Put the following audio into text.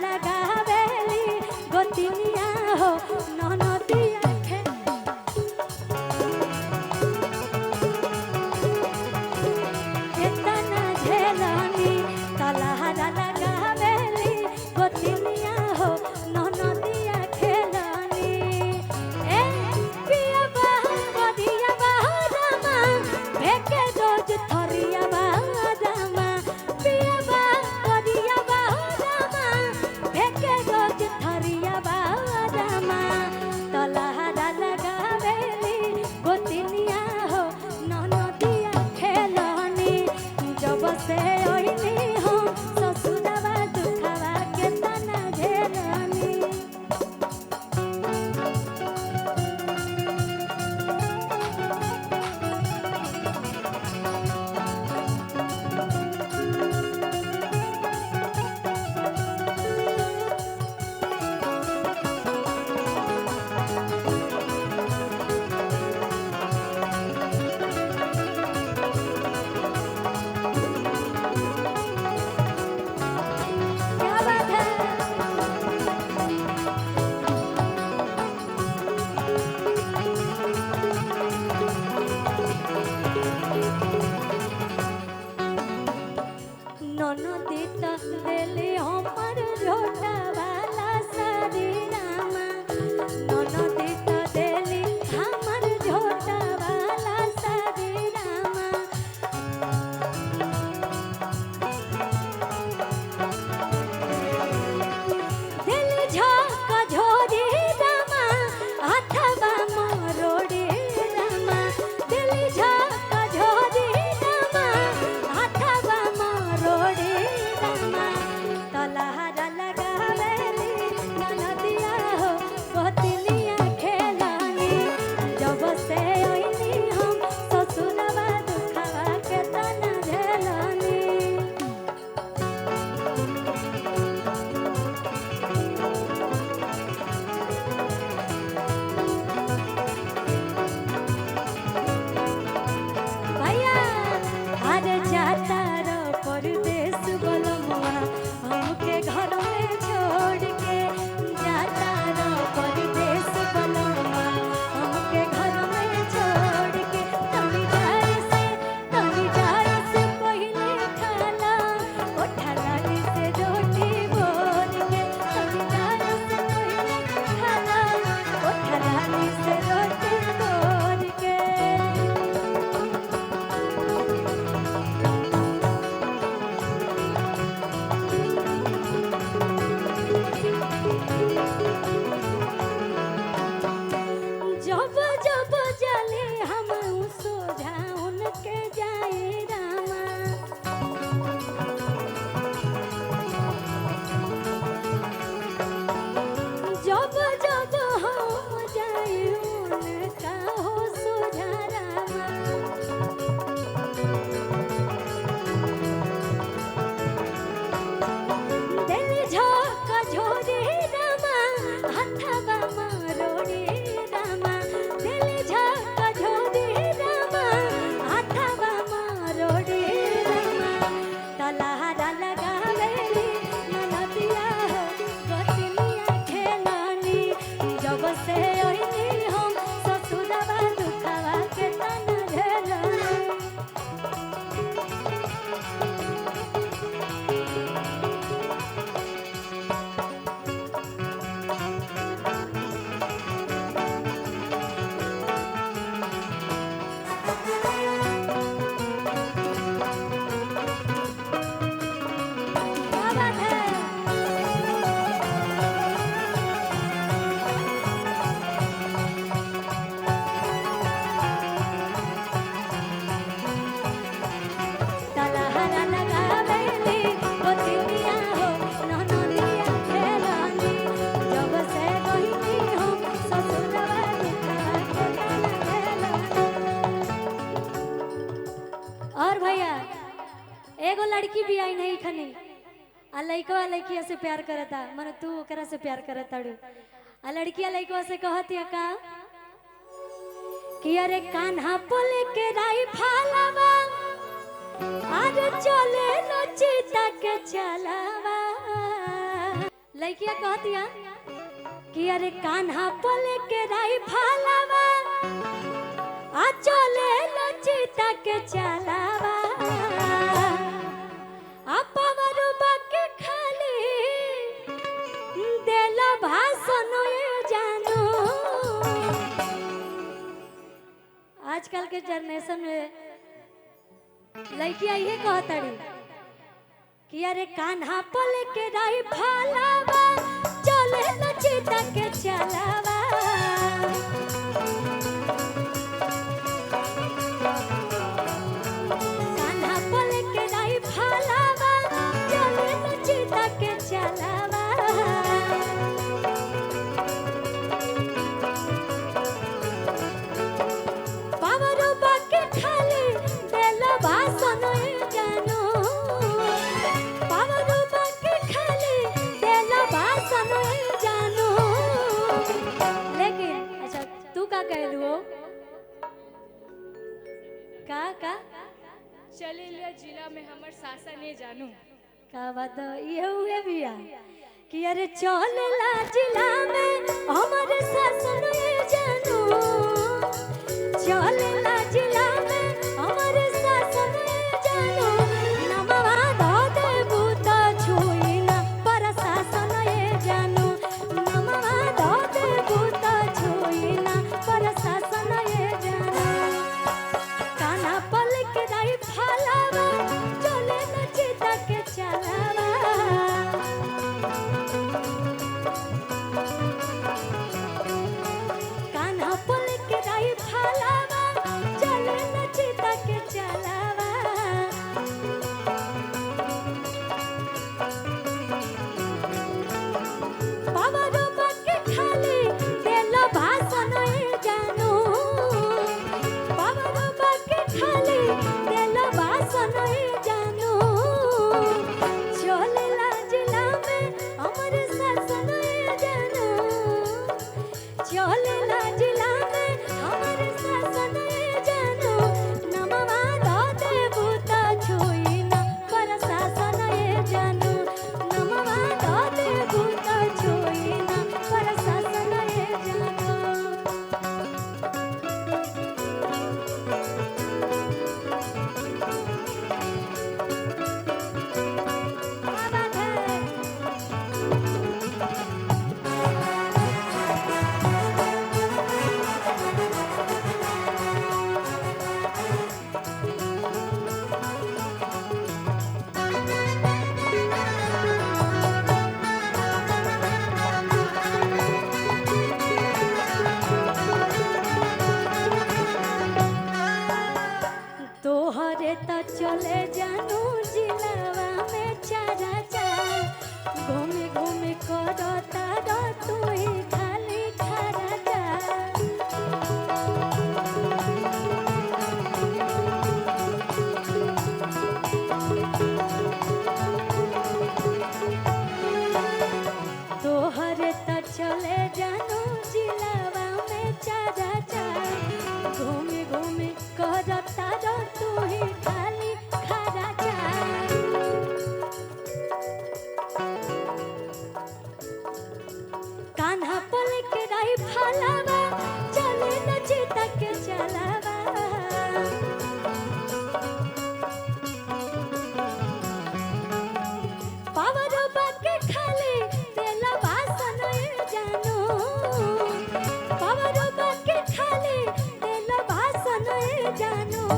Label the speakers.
Speaker 1: लगावेली गोतिनिया हो ननदिया केतना झेलनी तलहरा लगावेली गोतिनिया हो ननदिया खेलनी ए पिया बाहर गोदिया बाहर मा भेके रोज थरिया बाहर मा पिया बाहर गोदिया बाहर मा भेके रोज थरिया बाहर मा तलहरा लगावेली गोतिनिया हो ननदिया खेलनी जब से ओइनी हो ससुरवा दुखवा केतना झेलनी क्या बात है ननदी तक देली हमर झोटा वाला साड़ी रामा ननदी तक देली हमर झोटा वाला साड़ी रामा दिली झोंका झोरी रामा हाथवा मरोड़ी रामा दिली झोंका झोरी रामा हाथवा मरोड़ी रामा तलहरा लगावेली ननदिया हो गोतिनिया खेलनी जब से ओइनी हम ससुरवा दुखवा केतना झेलनी भैया अरे जाता रो परदेस बोलमुआ हमके घर में छोड़ के जाता रो परदेस बोलमुआ हमके घर में छोड़ के तनी जाए से पहले खाला उठलानी से रोटी बोल के तनी जाए से पहले खाला उठलानी से रोटी बोल के जब जब जले हम सोझा उनके जाए रामा जब जब हम जाए उनका हो सोझा रामा दिली झोंका झोरी रामा हाथवा मरोड़ी रामा दिली झोंका झोरी रामा हाथवा मरोड़ी रामा तलहरा लगावेली ननदिया हो गोतिनिया खेलनी जब से ओइनी हम ससुरवा दुखवा केतना झेलनी क्या बात है तलहरा लगावेली गोतिनिया हो ननदिया खेलनी जब से ओइनी हम ससुरवा दुखवा केतना झेलनी और भैया एगो लड़की भी आई नहीं खनी आ लइकवा लइकिया से प्यार करता मन तू ओकरा से प्यार करताड़ू आ लड़किया लइकवा से कहती का कि अरे कान्हा पुल के राइफलवा आज चले लो चीता के चलावा लड़किया कहतिया कि अरे कान्हा पले के राई फालावा आ चले लचिता के चलावा आ पवरु बाके खाली देला भाषण ये जानू। आजकल के जनरेशन में लड़कियां ये कहतड़ी कि अरे कान्हा पले के राई फालावा चले लचिता के चलावा कान्हा पले के राई फालावा चले लचिता के चलावा पावरो बाके खाली देला भाषण जानू पावरो बाके खाली देला भाषण जानू। लेकिन अच्छा तू का कहलू हो का
Speaker 2: चलेला जिला में हमर शासन ने जानू
Speaker 1: का बात ये हुए बिया कि अरे चलेला जिला में हमारे शासन ये जानू चलेला जिला में हमारे शासन ये जानू नमवा धो दे भूत छुई ना पर शासन ये जानू नमवा धो दे भूत छुई ना पर शासन ये जानू। कान्हा पल के राई फालावा चले लचिता के चलावा कान्हा पल के राई फालावा चले लचिता के चलावा पावरो बाके खाली देला भाषण ये जानू पावरो बाके खाली देला भाषण ये जानू। चलेला जिला में हमारे शासन ये जानू चलेला जिला में हमारे शासन ये जानू नमवा धो दे भूत छुई ना पर शासन ये जानू नमवा धो दे भूत छुई ना पर शासन ये जानू। क्या बात है तोहरे तो चले जानू जिलावा में चारा चार घूमी घूमी करो तारो तू ही खाली खारा चार तोहरे तो चले जानू जिलावा में चारा चार घूमी घूमी करो तारो तू ही खाली खारा चार। कान्हा पल के राई फालावा चले लचिता के चलावा पावरो बाके खाली देला भाषण ये जानू पावरो बाके खाली देला भाषण ये जानू।